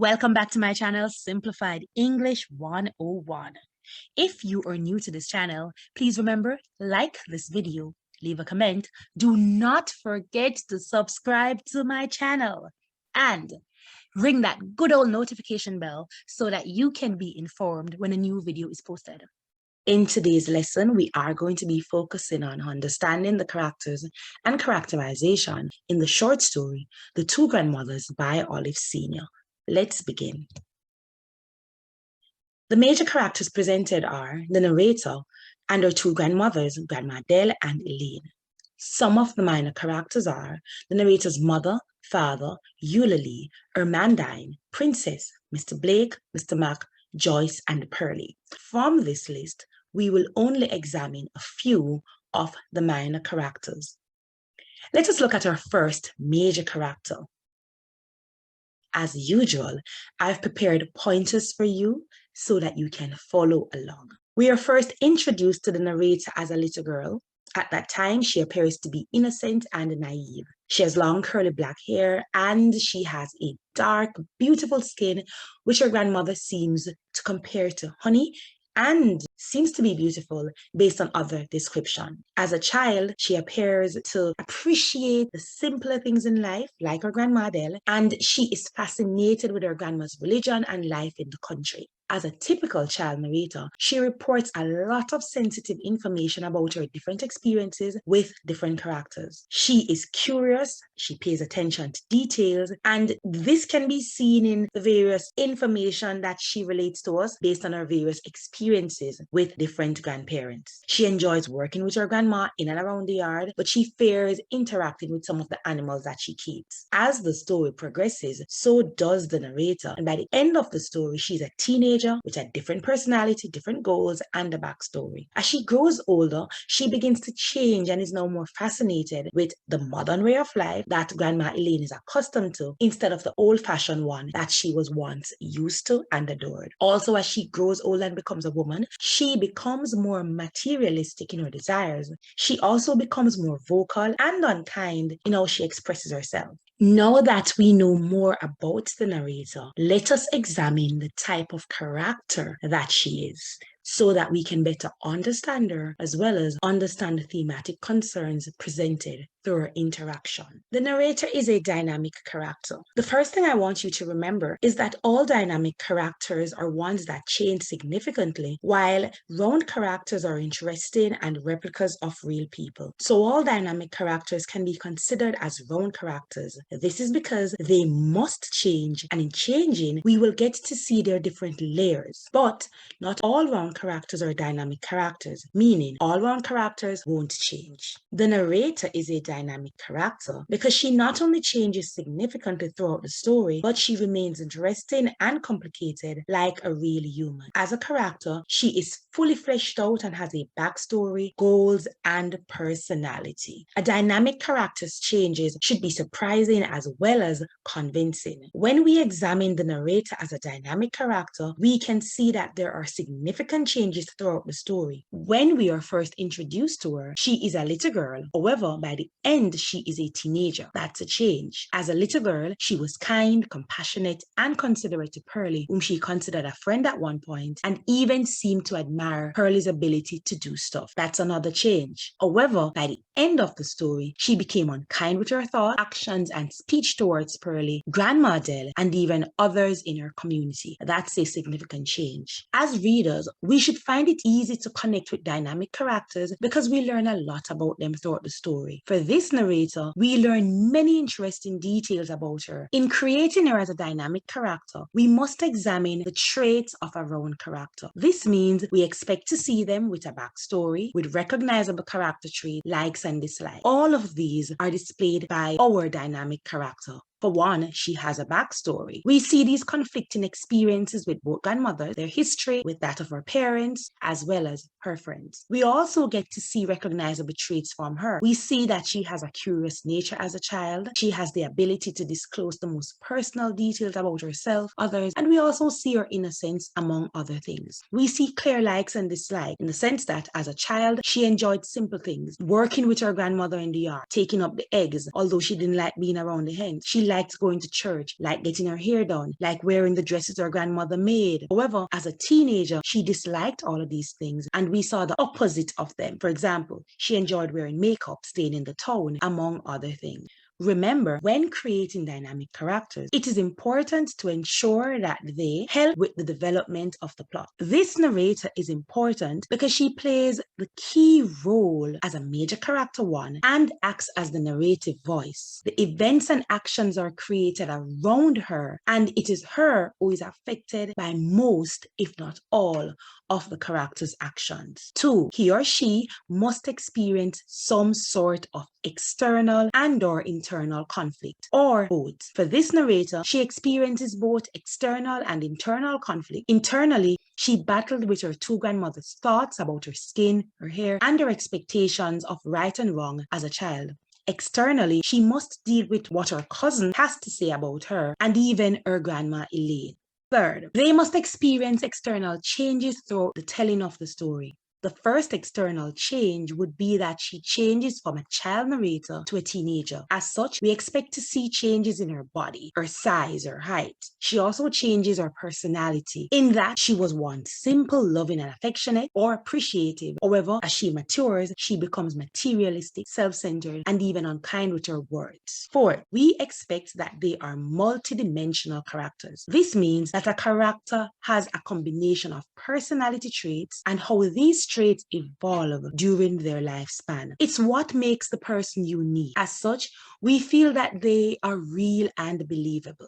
Welcome back to my channel, Simplified English 101. If you are new to this channel, please remember, like this video, leave a comment. Do not forget to subscribe to my channel and ring that good old notification bell so that you can be informed when a new video is posted. In today's lesson, we are going to be focusing on understanding the characters and characterization in the short story, The Two Grandmothers by Olive Sr. Let's begin. The major characters presented are the narrator and her two grandmothers, Grandma Dell and Elaine. Some of the minor characters are the narrator's mother, father, Eulalie, Ermandine, Princess, Mr. Blake, Mr. Mac, Joyce, and Pearlie. From this list, we will only examine a few of the minor characters. Let us look at our first major character. As usual, I've prepared pointers for you so that you can follow along. We are first introduced to the narrator as a little girl. At that time, she appears to be innocent and naive. She has long curly black hair and she has a dark, beautiful skin, which her grandmother seems to compare to honey and seems to be beautiful based on other description. As a child, she appears to appreciate the simpler things in life, like her grandma Dell, and she is fascinated with her grandma's religion and life in the country. As a typical child narrator, she reports a lot of sensitive information about her different experiences with different characters. She is curious, she pays attention to details, and this can be seen in the various information that she relates to us based on her various experiences with different grandparents. She enjoys working with her grandma in and around the yard, but she fears interacting with some of the animals that she keeps. As the story progresses, so does the narrator, and by the end of the story, she's a teenager with a different personality, different goals, and a backstory. As she grows older, she begins to change and is now more fascinated with the modern way of life that Grandma Elaine is accustomed to instead of the old-fashioned one that she was once used to and adored. Also, as she grows older and becomes a woman, she becomes more materialistic in her desires. She also becomes more vocal and unkind in how she expresses herself. Now that we know more about the narrator, let us examine the type of character that she is, so that we can better understand her as well as understand the thematic concerns presented through her interaction. The narrator is a dynamic character. The first thing I want you to remember is that all dynamic characters are ones that change significantly, while round characters are interesting and replicas of real people. So all dynamic characters can be considered as round characters. This is because they must change, and in changing, we will get to see their different layers. But not all round characters are dynamic characters, meaning all round characters won't change. The narrator is a dynamic character because she not only changes significantly throughout the story, but she remains interesting and complicated like a real human. As a character, she is fully fleshed out and has a backstory, goals, and personality. A dynamic character's changes should be surprising as well as convincing. When we examine the narrator as a dynamic character, we can see that there are significant changes throughout the story. When we are first introduced to her, she is a little girl. However, by the end, she is a teenager. That's a change. As a little girl, she was kind, compassionate, and considerate to Pearlie, whom she considered a friend at one point, and even seemed to admire Pearlie's ability to do stuff. That's another change. However, by the end of the story, she became unkind with her thoughts, actions, and speech towards Pearlie, Grandma Dell, and even others in her community. That's a significant change. As readers, we should find it easy to connect with dynamic characters because we learn a lot about them throughout the story. For this narrator, we learn many interesting details about her. In creating her as a dynamic character, we must examine the traits of a round character. This means we expect to see them with a backstory, with recognizable character traits, likes and dislikes. All of these are displayed by our dynamic character. For one, she has a backstory. We see these conflicting experiences with both grandmothers, their history with that of her parents, as well as her friends. We also get to see recognizable traits from her. We see that she has a curious nature as a child. She has the ability to disclose the most personal details about herself, others, and we also see her innocence, among other things. We see clear likes and dislikes in the sense that as a child, she enjoyed simple things, working with her grandmother in the yard, taking up the eggs, although she didn't like being around the hens. She liked going to church, like getting her hair done, like wearing the dresses her grandmother made. However, as a teenager, she disliked all of these things, and we saw the opposite of them. For example, she enjoyed wearing makeup, staying in the town, among other things. Remember, when creating dynamic characters, it is important to ensure that they help with the development of the plot. This narrator is important because she plays the key role as a major character one and acts as the narrative voice. The events and actions are created around her, and it is her who is affected by most, if not all, of the character's actions. 2, he or she must experience some sort of external and/or internal conflict, or both. For this narrator, she experiences both external and internal conflict. Internally, she battled with her 2 grandmothers' thoughts about her skin, her hair, and her expectations of right and wrong as a child. Externally, she must deal with what her cousin has to say about her and even her grandma Elaine. 3rd, they must experience external changes throughout the telling of the story. The first external change would be that she changes from a child narrator to a teenager. As such, we expect to see changes in her body, her size, her height. She also changes her personality in that she was once simple, loving, and affectionate, or appreciative. However, as she matures, she becomes materialistic, self-centered, and even unkind with her words. 4th, we expect that they are multidimensional characters. This means that a character has a combination of personality traits and how these traits evolve during their lifespan. It's what makes the person unique. As such, we feel that they are real and believable.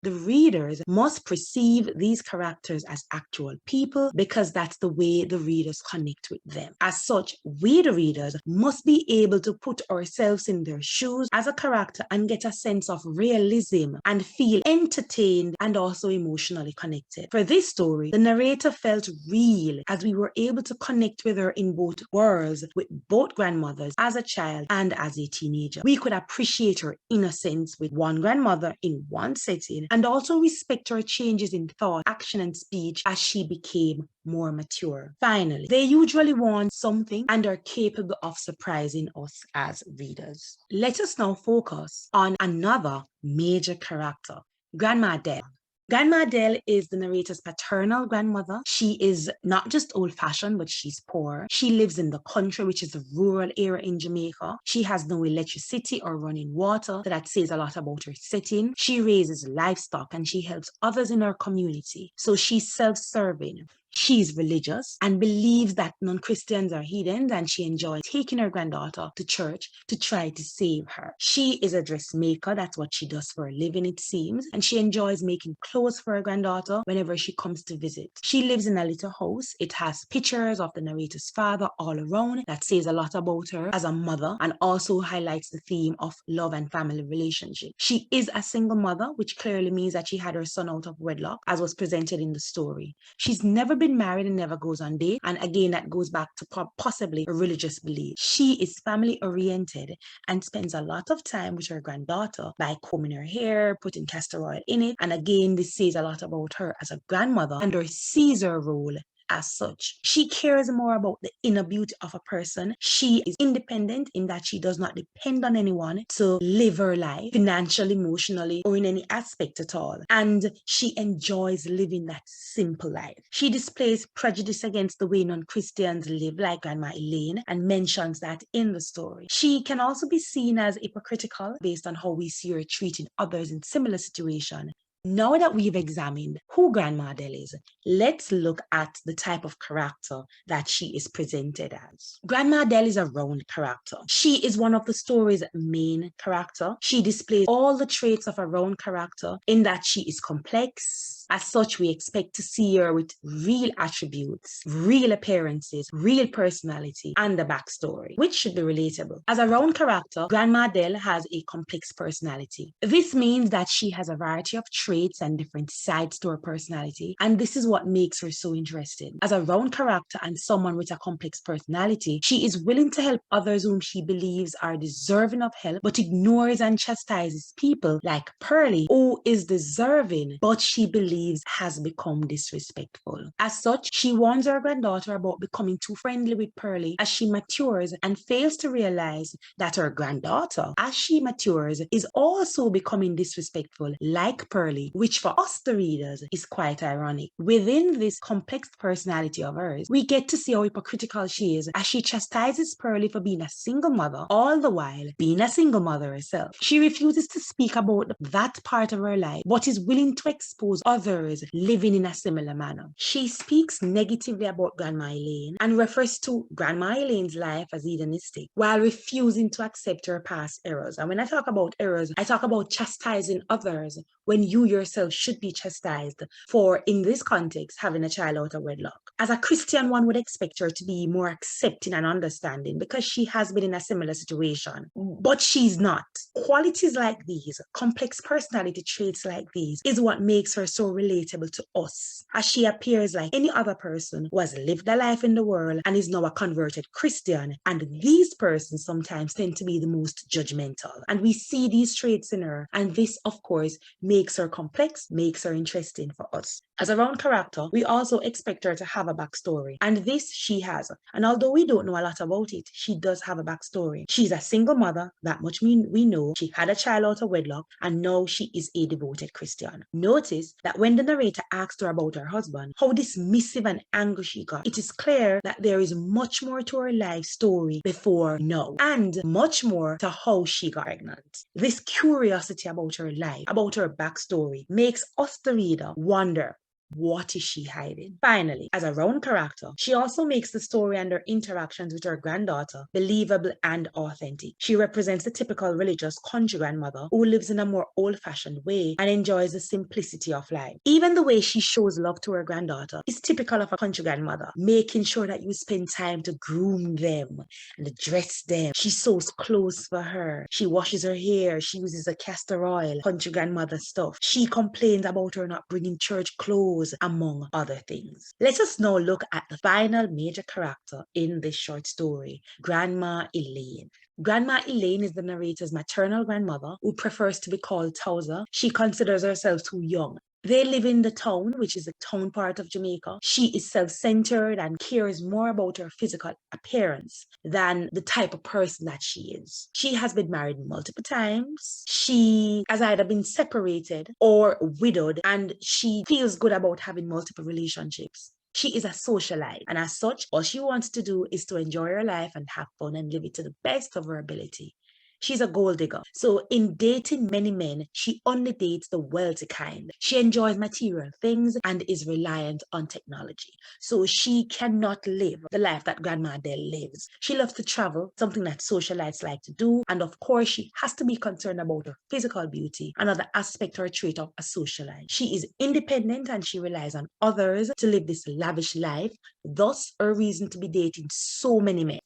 The readers must perceive these characters as actual people because that's the way the readers connect with them. As such, we, the readers, must be able to put ourselves in their shoes as a character and get a sense of realism and feel entertained and also emotionally connected. For this story, the narrator felt real as we were able to connect with her in both worlds, with both grandmothers as a child and as a teenager. We could appreciate her innocence with one grandmother in one setting and also respect her changes in thought, action, and speech as she became more mature. Finally, they usually want something and are capable of surprising us as readers. Let us now focus on another major character, Grandma Adele. Grandma Adele is the narrator's paternal grandmother. She is not just old-fashioned, but she's poor. She lives in the country, which is a rural area in Jamaica. She has no electricity or running water, so that says a lot about her setting. She raises livestock and she helps others in her community. So she's self-serving. She's religious and believes that non-Christians are heathens, and she enjoys taking her granddaughter to church to try to save her. She is a dressmaker. That's what she does for a living, it seems. And she enjoys making clothes for her granddaughter whenever she comes to visit. She lives in a little house. It has pictures of the narrator's father all around. That says a lot about her as a mother and also highlights the theme of love and family relationship. She is a single mother, which clearly means that she had her son out of wedlock, as was presented in the story. She's never been married and never goes on dates, and again that goes back to possibly a religious belief. She is family oriented and spends a lot of time with her granddaughter by combing her hair, putting castor oil in it, and again this says a lot about her as a grandmother and her Caesar role. As such, she cares more about the inner beauty of a person. She is independent in that she does not depend on anyone to live her life financially, emotionally, or in any aspect at all. And she enjoys living that simple life. She displays prejudice against the way non-Christians live, like Grandma Elaine, and mentions that in the story. She can also be seen as hypocritical based on how we see her treating others in similar situations. Now that we've examined who Grandma Adele is, let's look at the type of character that she is presented as. Grandma Adele is a round character. She is one of the story's main character. She displays all the traits of a round character in that she is complex. As such, we expect to see her with real attributes, real appearances, real personality, and a backstory, which should be relatable. As a round character, Grandma Adele has a complex personality. This means that she has a variety of traits and different sides to her personality, and this is what makes her so interesting. As a round character and someone with a complex personality, she is willing to help others whom she believes are deserving of help, but ignores and chastises people like Pearlie, who is deserving, but she believes believes has become disrespectful. As such, she warns her granddaughter about becoming too friendly with Pearlie as she matures and fails to realize that her granddaughter, as she matures, is also becoming disrespectful like Pearlie, which for us, the readers, is quite ironic. Within this complex personality of hers, we get to see how hypocritical she is as she chastises Pearlie for being a single mother, all the while being a single mother herself. She refuses to speak about that part of her life, but is willing to expose others living in a similar manner. She speaks negatively about Grandma Elaine and refers to Grandma Elaine's life as hedonistic, while refusing to accept her past errors. And when I talk about errors, I talk about chastising others when you yourself should be chastised for, in this context, having a child out of wedlock. As a Christian, one would expect her to be more accepting and understanding because she has been in a similar situation, but she's not. Qualities like these, complex personality traits like these, is what makes her so relatable to us, as she appears like any other person who has lived a life in the world and is now a converted Christian. And these persons sometimes tend to be the most judgmental. And we see these traits in her, and this, of course, makes her complex, makes her interesting for us. As a round character, we also expect her to have a backstory, and this she has. And although we don't know a lot about it, she does have a backstory. She's a single mother, that much we know. She had a child out of wedlock, and now she is a devoted Christian. Notice that when the narrator asked her about her husband, how dismissive and angry she got, it is clear that there is much more to her life story before now, and much more to how she got pregnant. This curiosity about her life, about her backstory, makes us, the reader, wonder, what is she hiding? Finally, as a round character, she also makes the story and her interactions with her granddaughter believable and authentic. She represents the typical religious country grandmother who lives in a more old-fashioned way and enjoys the simplicity of life. Even the way she shows love to her granddaughter is typical of a country grandmother, making sure that you spend time to groom them and dress them. She sews clothes for her. She washes her hair. She uses a castor oil, country grandmother stuff. She complains about her not bringing church clothes, among other things. Let us now look at the final major character in this short story, Grandma Elaine. Grandma Elaine is the narrator's maternal grandmother who prefers to be called Towser. She considers herself too young. They live in the town, which is the town part of Jamaica. She is self-centered and cares more about her physical appearance than the type of person that she is. She has been married multiple times. She has either been separated or widowed, and she feels good about having multiple relationships. She is a socialite, and as such, all she wants to do is to enjoy her life and have fun and live it to the best of her ability. She's a gold digger. So in dating many men, she only dates the wealthy kind. She enjoys material things and is reliant on technology. So she cannot live the life that Grandma Adele lives. She loves to travel, something that socialites like to do. And of course, she has to be concerned about her physical beauty, another aspect or trait of a socialite. She is independent and she relies on others to live this lavish life. Thus, her reason to be dating so many men.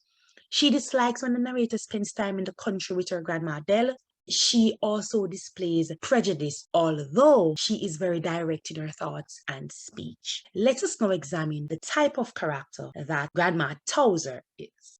She dislikes when the narrator spends time in the country with her Grandma Adele. She also displays prejudice, although she is very direct in her thoughts and speech. Let us now examine the type of character that Grandma Towser is.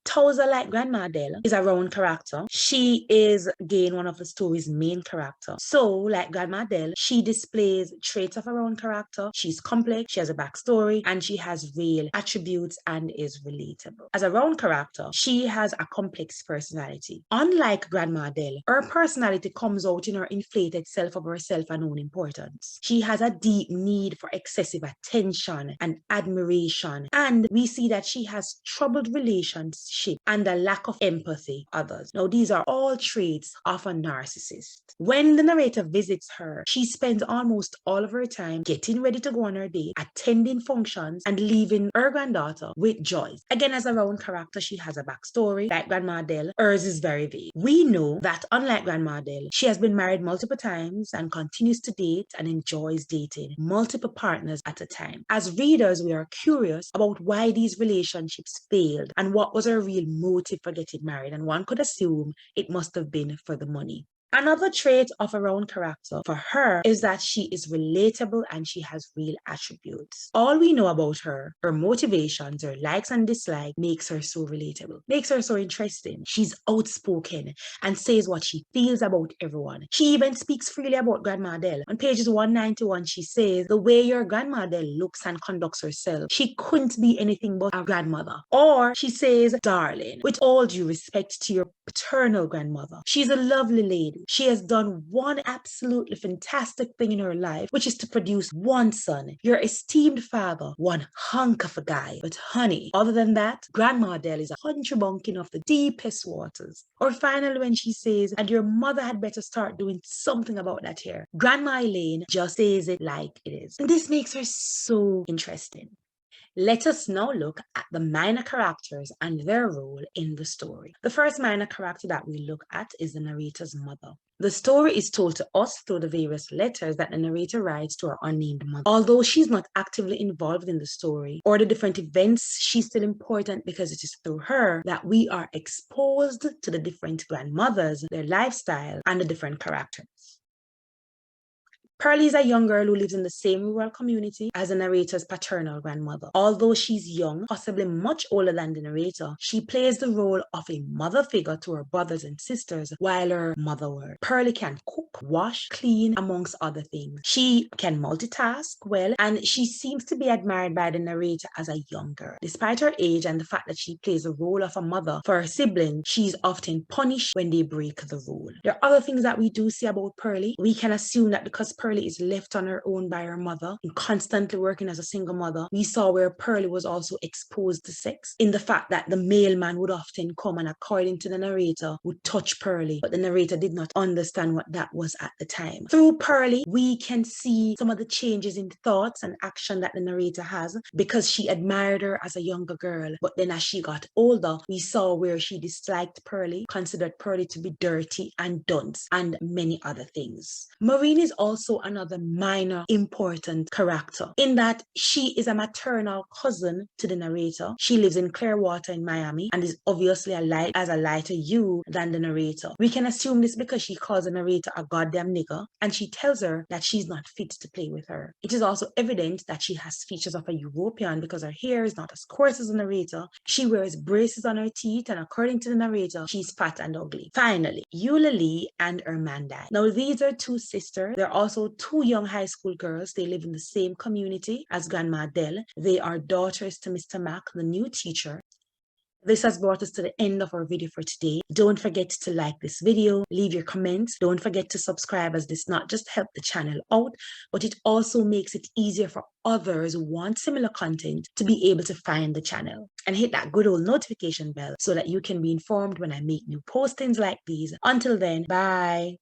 Towser, like Grandma Adele, is a round character. She is, again, one of the story's main characters. So, like Grandma Adele, she displays traits of a round character. She's complex, she has a backstory, and she has real attributes and is relatable. As a round character, she has a complex personality. Unlike Grandma Adele, her personality comes out in her inflated self of herself and own importance. She has a deep need for excessive attention and admiration, and we see that she has troubled relationships and a lack of empathy for others. Now, these are all traits of a narcissist. When the narrator visits her, she spends almost all of her time getting ready to go on her date, attending functions, and leaving her granddaughter with Joyce. Again, as a round character, she has a backstory. Like Grandma Adele, hers is very vague. We know that, unlike Grandma Adele, she has been married multiple times and continues to date and enjoys dating multiple partners at a time. As readers, we are curious about why these relationships failed and what was her real motive for getting married, and one could assume it must have been for the money. Another trait of her own character for her is that she is relatable and she has real attributes. All we know about her, her motivations, her likes and dislikes, makes her so relatable, makes her so interesting. She's outspoken and says what she feels about everyone. She even speaks freely about Grandma Adele. On pages 191, she says, the way your Grandma Adele looks and conducts herself, she couldn't be anything but a grandmother. Or she says, darling, with all due respect to your paternal grandmother, she's a lovely lady. She has done one absolutely fantastic thing in her life, which is to produce one son, your esteemed father, one hunk of a guy. But honey, other than that, Grandma Adele is a country bumpkin of the deepest waters. Or finally, when she says, and your mother had better start doing something about that hair. Grandma Elaine just says it like it is. And this makes her so interesting. Let us now look at the minor characters and their role in the story. The first minor character that we look at is the narrator's mother. The story is told to us through the various letters that the narrator writes to her unnamed mother. Although she's not actively involved in the story or the different events, she's still important because it is through her that we are exposed to the different grandmothers, their lifestyle, and the different characters. Pearlie is a young girl who lives in the same rural community as the narrator's paternal grandmother. Although she's young, possibly much older than the narrator, she plays the role of a mother figure to her brothers and sisters while her mother works. Pearlie can cook, wash, clean, amongst other things. She can multitask well, and she seems to be admired by the narrator as a young girl. Despite her age and the fact that she plays the role of a mother for her siblings, she's often punished when they break the rule. There are other things that we do see about Pearlie. We can assume that because Pearlie is left on her own by her mother and constantly working as a single mother, we saw where Pearlie was also exposed to sex in the fact that the mailman would often come and, according to the narrator, would touch Pearlie, but the narrator did not understand what that was at the time. Through Pearlie, we can see some of the changes in thoughts and action that the narrator has because she admired her as a younger girl, but then as she got older, we saw where she disliked Pearlie, considered Pearlie to be dirty and dunce, and many other things. Maureen is also another minor important character in that she is a maternal cousin to the narrator. She lives in Clearwater in Miami and is obviously a lighter hue than the narrator. We can assume this because she calls the narrator a goddamn nigger and she tells her that she's not fit to play with her. It is also evident that she has features of a European because her hair is not as coarse as the narrator. She wears braces on her teeth and according to the narrator, she's fat and ugly. Finally, Eulalie and Amanda. Now these are two sisters. They're also two young high school girls. They live in the same community as Grandma Adele. They are daughters to Mr. Mack, the new teacher. This has brought us to the end of our video for today. Don't forget to like this video, leave your comments. Don't forget to subscribe, as this not just helps the channel out, but it also makes it easier for others who want similar content to be able to find the channel. And hit that good old notification bell so that you can be informed when I make new postings like these. Until then, bye.